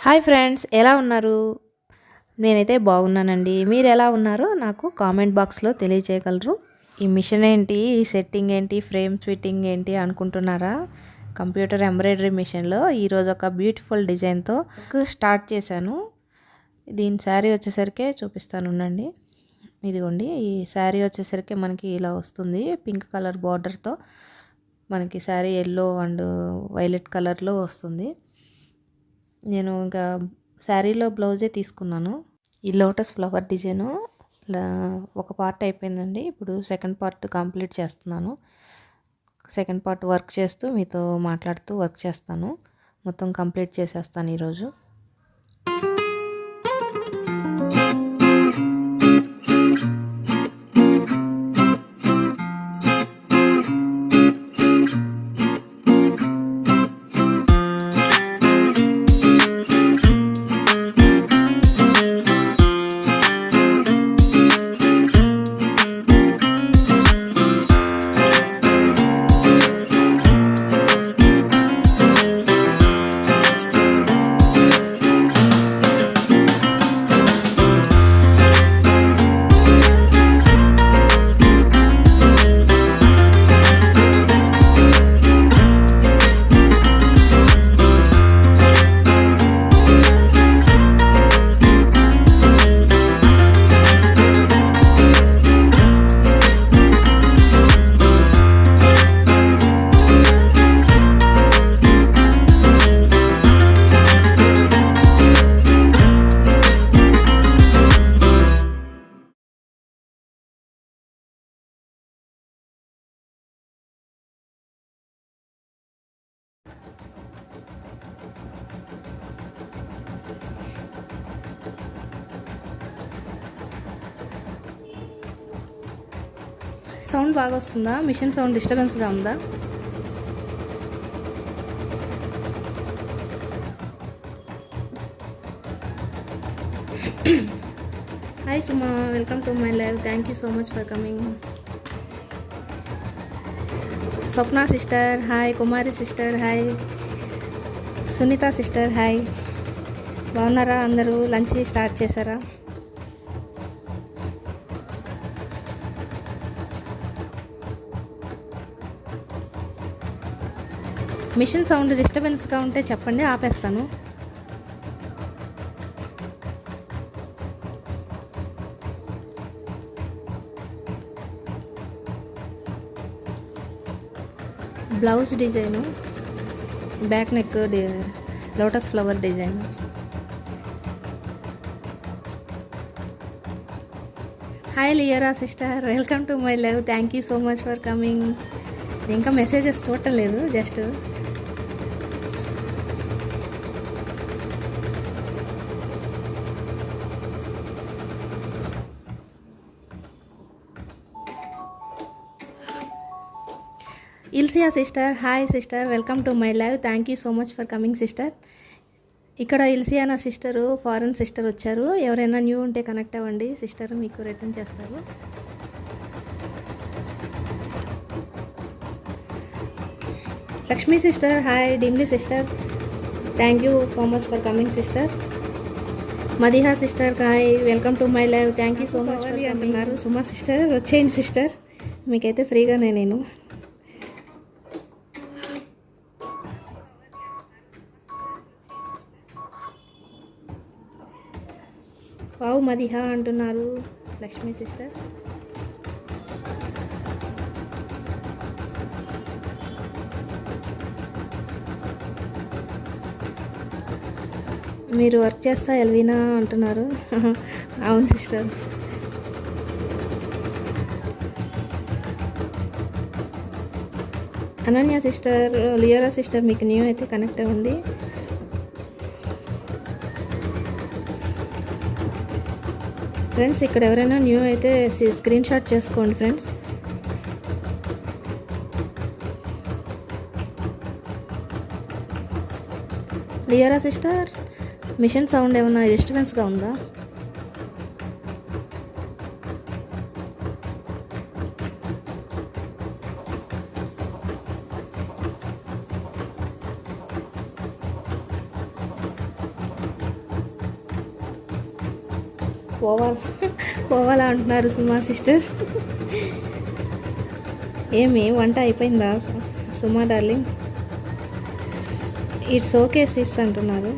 Hi friends, ఎలా ఉన్నారు? నేనైతే బాగున్నానండి. మీరు ఎలా ఉన్నారో నాకు కామెంట్ బాక్స్లో తెలియచేయగలరు. ఈ మిషన్ ఏంటి, ఈ సెట్టింగ్ ఏంటి, ఫ్రేమ్స్ ఫిట్టింగ్ ఏంటి అనుకుంటున్నారా? కంప్యూటర్ ఎంబ్రాయిడరీ మిషన్లో ఈరోజు ఒక బ్యూటిఫుల్ డిజైన్తో స్టార్ట్ చేశాను. దీని శారీ వచ్చేసరికి చూపిస్తాను ఉండండి. ఇదిగోండి, ఈ శారీ వచ్చేసరికి మనకి ఇలా వస్తుంది. పింక్ కలర్ బార్డర్తో మనకి శారీ ఎల్లో అండ్ వైలెట్ కలర్లో వస్తుంది. నేను ఇంకా శారీలో బ్లౌజే తీసుకున్నాను. ఈ లోటస్ ఫ్లవర్ డిజైను ఒక పార్ట్ అయిపోయిందండి. ఇప్పుడు సెకండ్ పార్ట్ కంప్లీట్ చేస్తున్నాను. సెకండ్ పార్ట్ వర్క్ చేస్తూ మీతో మాట్లాడుతూ వర్క్ చేస్తాను. మొత్తం కంప్లీట్ చేసేస్తాను ఈరోజు. సౌండ్ బాగా వస్తుందా? మిషన్ సౌండ్ డిస్టర్బెన్స్గా ఉందా? Hi Suma, welcome to my live. Thank you so much for coming. Swapna sister hi, Kumari sister hi, Sunitha sister hi. బాగున్నారా అందరూ? లంచ్ స్టార్ట్ చేశారా? మిషన్ సౌండ్ డిస్టర్బెన్స్గా ఉంటే చెప్పండి, ఆపేస్తాను. Blouse design, back neck lotus flower design. Hi Liyara sister, welcome to my live. Thank you so much for coming. ఇంకా messages చూడటం లేదు, just Ilsiya sister hi sister, welcome to my live. Thank you so much for coming sister. ఇక్కడ ఇల్సియా నా sister, foreign sister వచ్చారు. ఎవరైనా new ఉంటే connect అవ్వండి sister, మీకు రిటర్న్ చేస్తారు. Lakshmi sister hi, Dimly sister thank you so much for coming sister. Madiha sister hi, welcome to my live. Thank you so much అంటున్నారు. Suma sister వచ్చేయండి సిస్టర్, మీకైతే ఫ్రీగానే నేను. వావ్ మదిహా అంటున్నారు లక్ష్మీ సిస్టర్. మీరు వర్క్ చేస్తా ఎల్వీనా అంటున్నారు. అవును sister. Ananya sister, Leora sister మీకు న్యూ అయితే కనెక్ట్ అవ్వండి. ఫ్రెండ్స్ ఇక్కడ ఎవరైనా న్యూ అయితే స్క్రీన్ షాట్ చేసుకోండి ఫ్రెండ్స్. లియరా సిస్టర్, మిషన్ సౌండ్ ఏమన్నా డిస్టర్బెన్స్గా ఉందా? పోవాలా పోవాలా అంటున్నారు సుమా సిస్టర్. ఏమి వంట అయిపోయిందా సుమా డార్లింగ్? ఇట్స్ ఓకే సిస్ అంటున్నారు.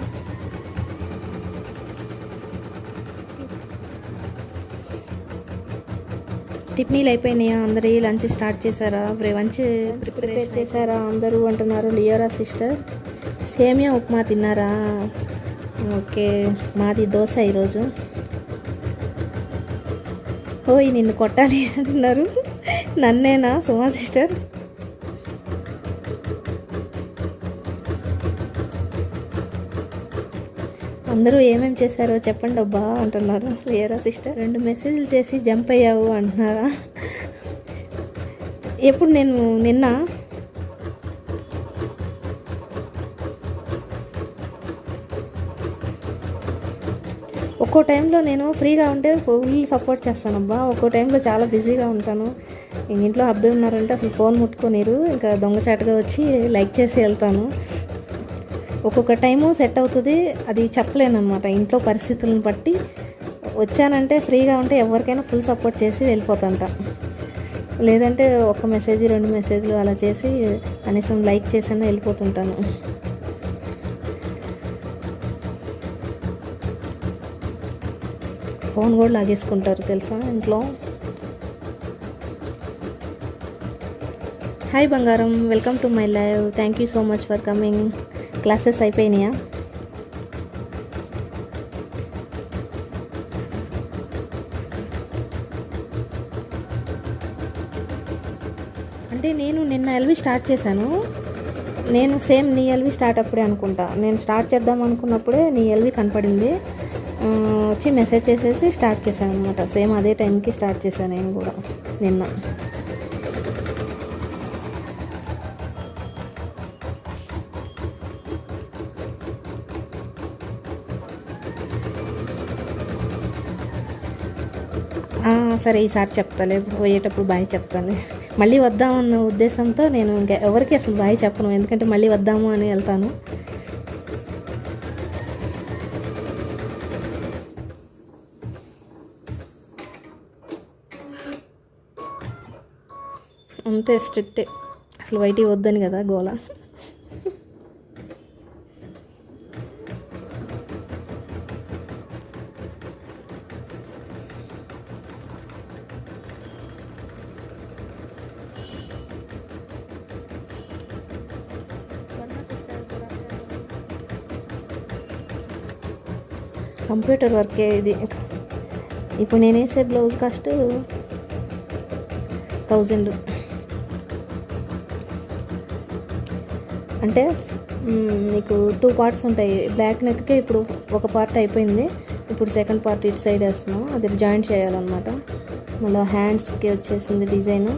టిఫినీలు అయిపోయినాయా? అందరి లంచ్ స్టార్ట్ చేశారా? లంచ్ ప్రిపేర్ చేశారా అందరూ అంటున్నారు. లియోరా సిస్టర్ సేమియా ఉప్మా తిన్నారా? ఓకే, మాది దోశ ఈరోజు. ఓయ్ నిన్ను కొట్టాలి అంటున్నారు. నన్నేనా సుమా సిస్టర్? అందరూ ఏమేమి చేశారో చెప్పండి అబ్బా అంటున్నారు. లియోరా సిస్టర్ 2 మెసేజ్లు చేసి జంప్ అయ్యావు అంటున్నారా? ఎప్పుడు? నిన్న ఒక్కో టైంలో నేను ఫ్రీగా ఉంటే ఫుల్ సపోర్ట్ చేస్తానబ్బా, ఒక్కో టైంలో చాలా బిజీగా ఉంటాను. ఇంట్లో అబ్బాయి ఉన్నారంటే అసలు ఫోన్ ముట్టుకోనిరు, ఇంకా దొంగచాటుగా వచ్చి లైక్ చేసి వెళ్తాను. ఒక్కొక్క టైము సెట్ అవుతుంది, అది చెప్పలేను అనమాట. ఇంట్లో పరిస్థితులను బట్టి వచ్చానంటే ఫ్రీగా ఉంటే ఎవరికైనా ఫుల్ సపోర్ట్ చేసి వెళ్ళిపోతుంటా. లేదంటే ఒక మెసేజ్ 2 మెసేజ్లు అలా చేసి కనీసం లైక్ చేసైనా వెళ్ళిపోతుంటాను. ఫోన్ కూడా లాగేసుకుంటారు తెలుసా ఇంట్లో. హాయ్ బంగారం, welcome to my live. Thank you so much for coming. Classes అయిపోయినాయా? అంటే నేను నిన్న ఎల్వి స్టార్ట్ చేశాను. నేను సేమ్ నీ ఎల్వి స్టార్ట్ అప్పుడే అనుకుంటా. నేను స్టార్ట్ చేద్దాం అనుకున్నప్పుడే నీ ఎల్వి కనపడింది. వచ్చి మెసేజ్ చేసేసి స్టార్ట్ చేశాను అనమాట. సేమ్ అదే టైంకి స్టార్ట్ చేశాను నేను కూడా నిన్న. సరే ఈసారి చెప్తాలే, పోయేటప్పుడు బాయ్ చెప్తాను. మళ్ళీ వద్దామన్న ఉద్దేశంతో నేను ఇంకా ఎవరికి అసలు బాయ్ చెప్పను, ఎందుకంటే మళ్ళీ వద్దాము అని వెళ్తాను. అంతే స్ట్రిక్టే, అసలు బయటికి వద్దని కదా గోల. కంప్యూటర్ వర్కే ఇది. ఇప్పుడు నేను వేసే బ్లౌజ్ కాస్ట్ 1000. అంటే మీకు 2 పార్ట్స్ ఉంటాయి. బ్లాక్ నెక్కే ఇప్పుడు ఒక పార్ట్ అయిపోయింది, ఇప్పుడు సెకండ్ పార్ట్ ఇటు సైడ్ వేస్తున్నాం, అది జాయింట్ చేయాలన్నమాట. మళ్ళీ హ్యాండ్స్కి వచ్చేసింది డిజైన్.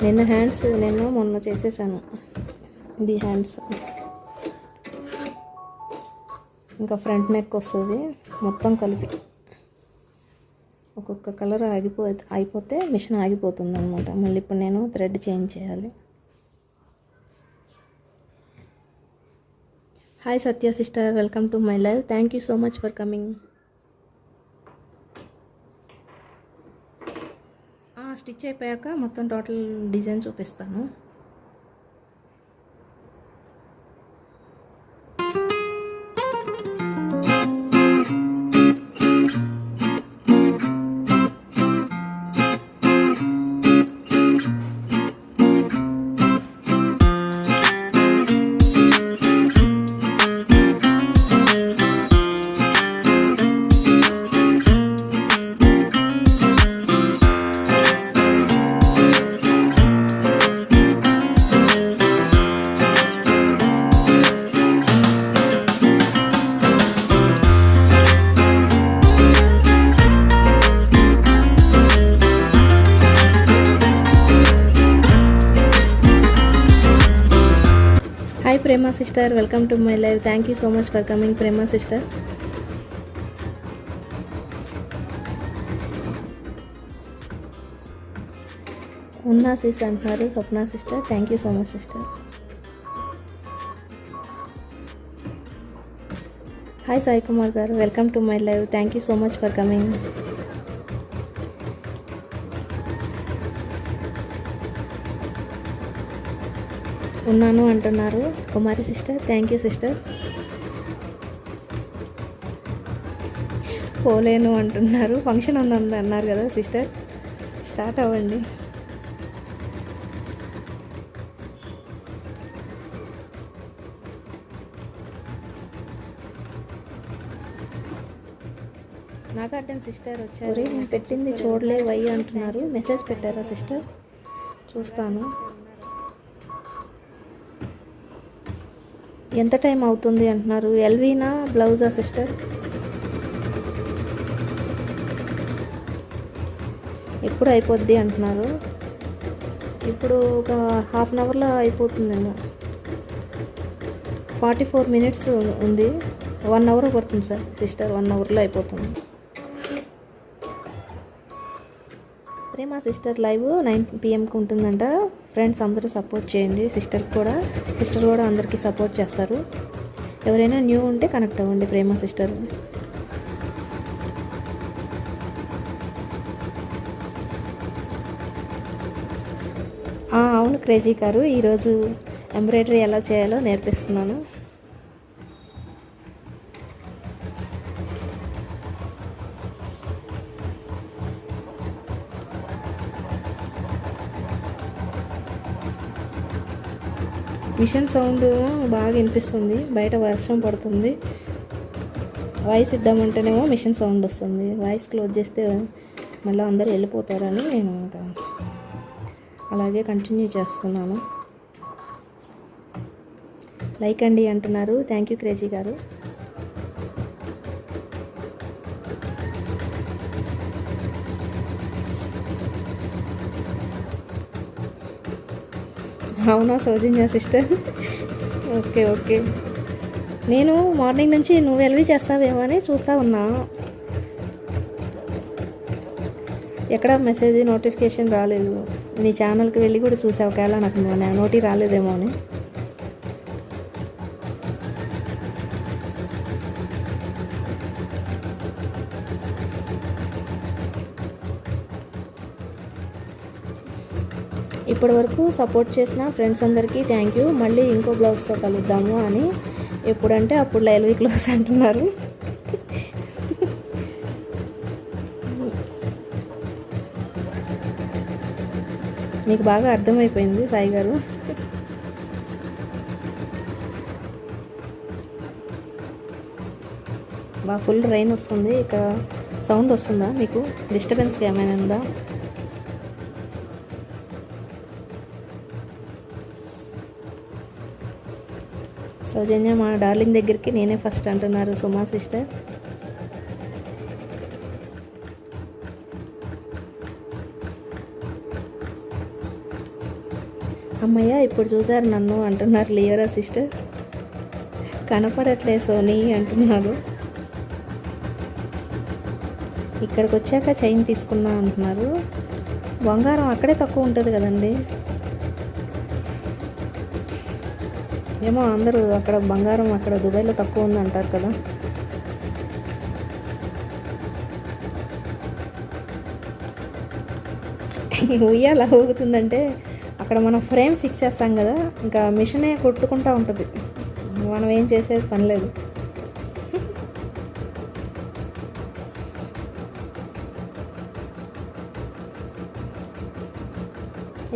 నిన్న మొన్న చేసేసాను. ఇది హ్యాండ్స్, ఇంకా ఫ్రంట్ నెక్ వస్తుంది మొత్తం కలిపి. ఒక్కొక్క కలర్ అయిపోతే మిషన్ ఆగిపోతుంది అనమాట. మళ్ళీ ఇప్పుడు నేను థ్రెడ్ చేంజ్ చేయాలి. Hi Satya sister, welcome to my live. Thank you so much for coming. Stitch అయిపోయాక మొత్తం టోటల్ డిజైన్ చూపిస్తాను. Prema sister, welcome to my live. Thank you so much for coming Prema sister. ఉన్నా సిస్ అంటున్నారు Swapna sister. Thank you so much sister. Hi Sai Kumar గారు, welcome to my live. Thank you so much for coming. ఉన్నాను అంటున్నారు Kumari sister. Thank you sister. పోలేను అంటున్నారు. Function ఉందని అన్నారు కదా sister, start అవ్వండి. నాగార్జున సిస్టర్ వచ్చారు. నేను పెట్టింది చూడలే వై అంటున్నారు. మెసేజ్ పెట్టారా సిస్టర్? చూస్తాను. ఎంత టైం అవుతుంది అంటున్నారు. ఎల్వీనా బ్లౌజా సిస్టర్? ఎప్పుడు అయిపోద్ది అంటున్నారు. ఇప్పుడు ఒక హాఫ్ అన్ అవర్లో అయిపోతుందేమో. 44 మినిట్స్ ఉంది. 1 అవర్ పడుతుంది సార్ సిస్టర్. 1 అవర్లో అయిపోతుంది. ప్రేమ సిస్టర్ లైవ్ 9 PM ఉంటుందంట. ఫ్రెండ్స్ అందరూ సపోర్ట్ చేయండి. సిస్టర్ కూడా అందరికీ సపోర్ట్ చేస్తారు. ఎవరైనా న్యూ ఉంటే కనెక్ట్ అవ్వండి ప్రేమ సిస్టర్. అవును క్రేజీ గారు, ఈరోజు ఎంబ్రాయిడరీ ఎలా చేయాలో నేర్పిస్తున్నాను. మిషన్ సౌండ్ బాగా వినిపిస్తుంది. బయట వర్షం పడుతుంది. వాయిస్ ఇద్దామంటేనేమో మిషన్ సౌండ్ వస్తుంది. వాయిస్ క్లోజ్ చేస్తే మళ్ళీ అందరూ వెళ్ళిపోతారని నేను ఇంకా అలాగే కంటిన్యూ చేస్తున్నాను. లైక్ అండి అంటున్నారు. థ్యాంక్ యూ క్రేజీ గారు. అవునా సౌజన్య సిస్టర్? ఓకే. నేను మార్నింగ్ నుంచి నువ్వు ఎల్వి చేస్తావేమో అని చూస్తూ ఉన్నా. ఎక్కడ మెసేజ్ నోటిఫికేషన్ రాలేదు. నీ ఛానల్కి వెళ్ళి కూడా చూసా, ఒకవేళ నాకు నోటి రాలేదేమో అని. ఇప్పటి వరకు సపోర్ట్ చేసిన ఫ్రెండ్స్ అందరికీ థ్యాంక్ యూ. మళ్ళీ ఇంకో బ్లౌజ్తో కలుద్దాము అని ఎప్పుడంటే అప్పుడు లైవ్వి క్లోజ్ అంటున్నారు. మీకు బాగా అర్థమైపోయింది సాయి గారు. బాగా ఫుల్ రైన్ వస్తుంది. ఇక్కడ సౌండ్ వస్తుందా మీకు? డిస్టర్బెన్స్గా ఏమైనా ఉందా? సౌజన్య మా డార్లింగ్ దగ్గరికి నేనే ఫస్ట్ అంటున్నారు సుమా సిస్టర్. అమ్మయ్య ఇప్పుడు చూసారు నన్ను అంటున్నారు లియోరా సిస్టర్. కనపడట్లే సోనీ అంటున్నారు. ఇక్కడికి వచ్చాక చైన్ తీసుకున్నా అంటున్నారు. బంగారం అక్కడే తక్కువ ఉంటుంది కదండి. ఏమో అందరూ అక్కడ బంగారం అక్కడ దుబాయ్లో తక్కువ ఉంది అంటారు కదా. ఉయ్యాల ఊగుతుందంటే అక్కడ మనం ఫ్రేమ్ ఫిక్స్ చేస్తాం కదా, ఇంకా మిషనే కొట్టుకుంటూ ఉంటుంది. మనం ఏం చేసేది పని లేదు.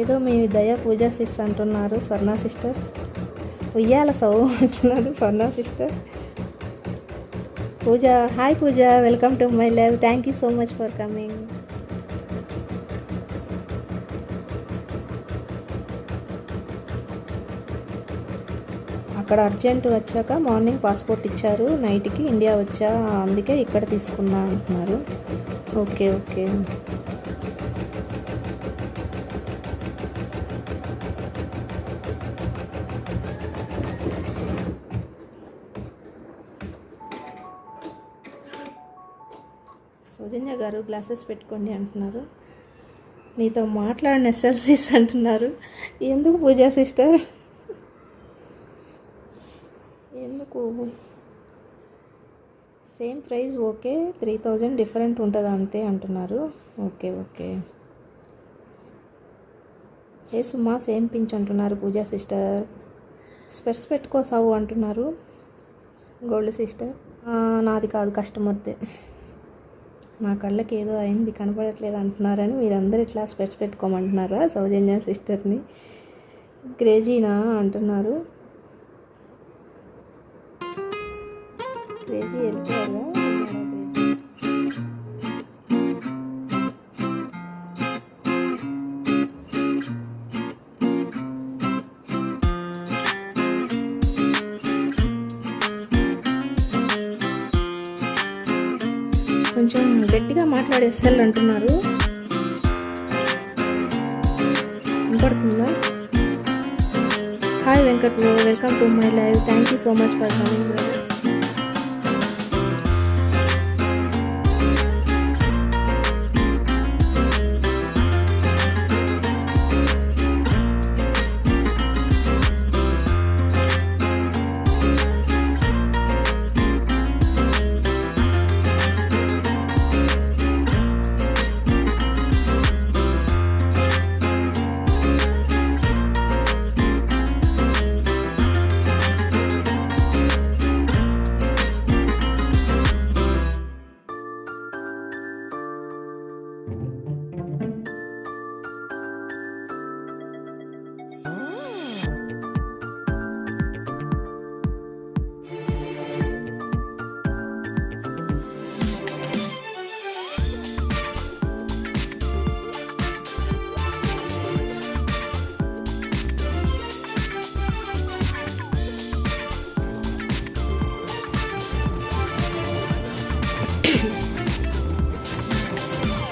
ఏదో మీ దయా పూజ సిస్ అంటున్నారు స్వర్ణ సిస్టర్. ఉయ్యాల సౌ అంటున్నారు Swarna sister. Pooja, hi Pooja, welcome to my live. Thank you so much for coming. అక్కడ అర్జెంట్ వచ్చాక మార్నింగ్ పాస్పోర్ట్ ఇచ్చారు, నైట్కి ఇండియా వచ్చా, అందుకే ఇక్కడ తీసుకున్నా అంటున్నారు. ఓకే. సౌజన్య గారు గ్లాసెస్ పెట్టుకోండి అంటున్నారు. నీతో మాట్లాడిన ఎస్ఎల్సీస్ అంటున్నారు. ఎందుకు పూజా సిస్టర్, ఎందుకు? సేమ్ ప్రైస్ ఓకే, 3000 డిఫరెంట్ ఉంటుంది అంతే అంటున్నారు. Okay okay. ఏ సుమా సేమ్ పించ్ అంటున్నారు పూజా సిస్టర్. స్పెట్స్ పెట్టుకోసావు అంటున్నారు గోల్డ్ సిస్టర్. నాది కాదు, కస్టమర్దే. నా కళ్ళకి ఏదో అయింది కనపడట్లేదు అంటున్నారని మీరందరూ ఇట్లా స్పెట్స్ పెట్టుకోమంటున్నారా సౌజన్య సిస్టర్ని? క్రేజీనా అంటున్నారు. క్రేజీ వెళ్ళిపోయారా? కొంచెం గట్టిగా మాట్లాడేస్తారు అంటున్నారు. వినపడుతుందా? Hi Venkat bro, welcome to my live. Thank you so much for coming bro.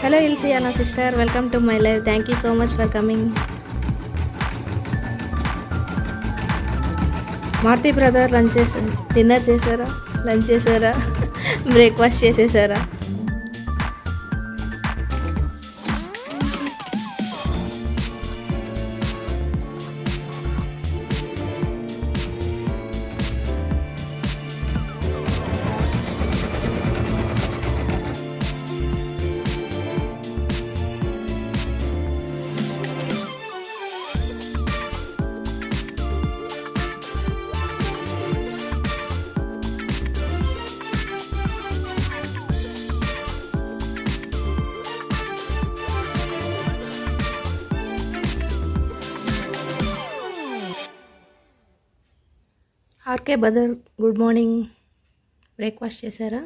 Hello ఇల్సియానా sister, welcome to my live. Thank you so much for coming. Maruthi brother dinner చేశారా? లంచ్ చేశారా? బ్రేక్ఫాస్ట్ చేసేసారా? RK brother good morning. Breakfast చేశారా?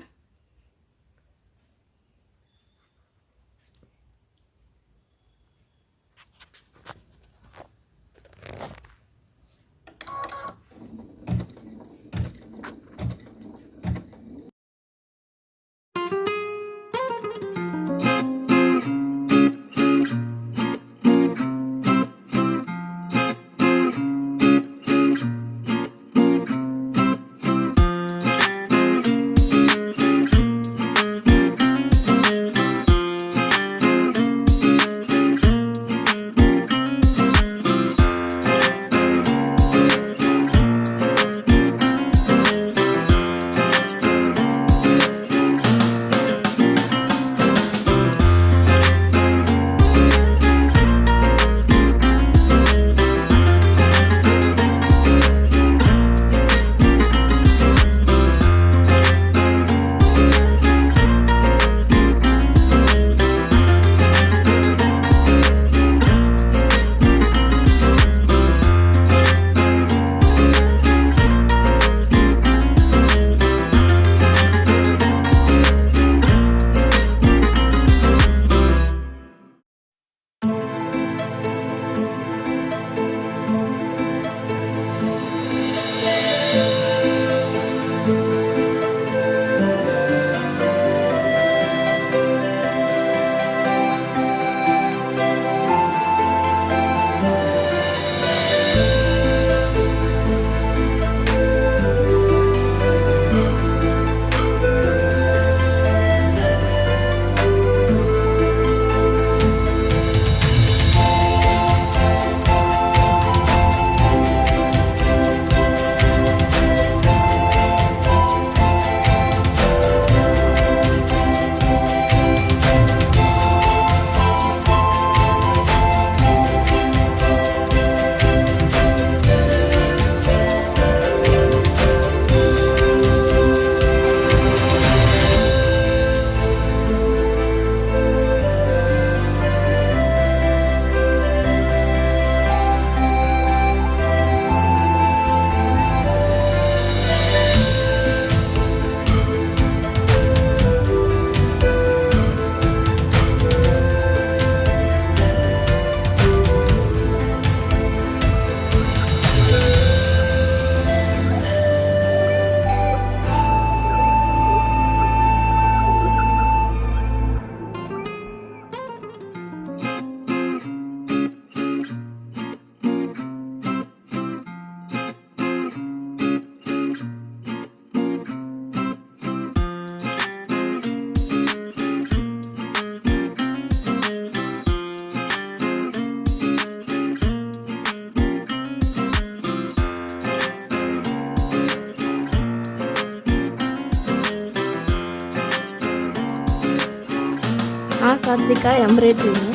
సాత్విక ఎంబ్రాయిడరీని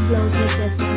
బ్లౌజ్లో చేస్తాను.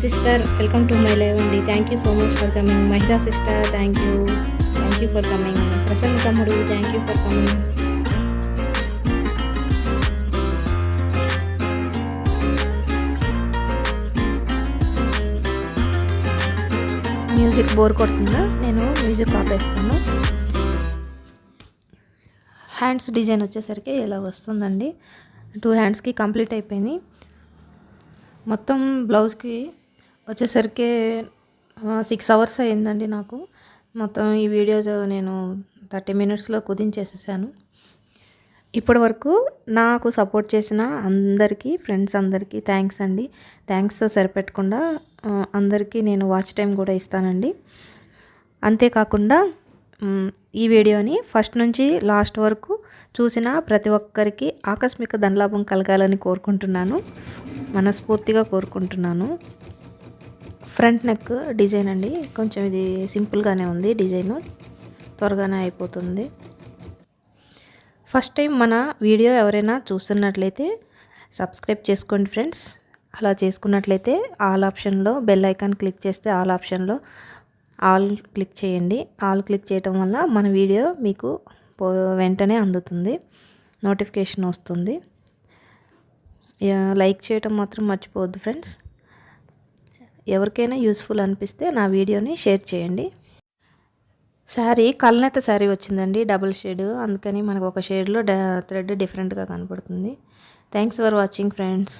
Sister welcome to my live అండి. Thank you so much for coming. మహిళా sister thank you for coming. Prasanna తమ్ముడు thank you for coming. Music bore కొడుతుందా? నేను మ్యూజిక్ ఆపేస్తాను. హ్యాండ్స్ డిజైన్ వచ్చేసరికి ఇలా వస్తుందండి. 2 హ్యాండ్స్కి కంప్లీట్ అయిపోయింది. మొత్తం బ్లౌజ్కి వచ్చేసరికి 6 అవర్స్ అయిందండి నాకు. మొత్తం ఈ వీడియో నేను 30 మినిట్స్లో కుదించేసేసాను. ఇప్పటి వరకు నాకు సపోర్ట్ చేసిన అందరికీ, ఫ్రెండ్స్ అందరికీ థ్యాంక్స్ అండి. థ్యాంక్స్తో సరిపెట్టకుండా అందరికీ నేను వాచ్ టైం కూడా ఇస్తానండి. అంతేకాకుండా ఈ వీడియోని ఫస్ట్ నుంచి లాస్ట్ వరకు చూసిన ప్రతి ఒక్కరికి ఆకస్మిక ధనలాభం కలగాలని కోరుకుంటున్నాను, మనస్ఫూర్తిగా కోరుకుంటున్నాను. ఫ్రంట్ నెక్ డిజైన్ అండి. కొంచెం ఇది సింపుల్గానే ఉంది. డిజైను త్వరగానే అయిపోతుంది. ఫస్ట్ టైం మన వీడియో ఎవరైనా చూస్తున్నట్లయితే సబ్స్క్రైబ్ చేసుకోండి ఫ్రెండ్స్. అలా చేసుకున్నట్లయితే ఆల్ ఆప్షన్లో బెల్ ఐకాన్ క్లిక్ చేస్తే ఆల్ ఆప్షన్లో ఆల్ క్లిక్ చేయండి. ఆల్ క్లిక్ చేయటం వల్ల మన వీడియో మీకు వెంటనే అందుతుంది, నోటిఫికేషన్ వస్తుంది. లైక్ చేయటం మాత్రం మర్చిపోవద్దు ఫ్రెండ్స్. ఎవరికైనా యూస్ఫుల్ అనిపిస్తే నా వీడియోని షేర్ చేయండి. శారీ కల్నేత శారీ వచ్చిందండి, డబుల్ షేడ్. అందుకని మనకు ఒక షేడ్లో థ్రెడ్ డిఫరెంట్గా కనపడుతుంది. Thanks for watching friends.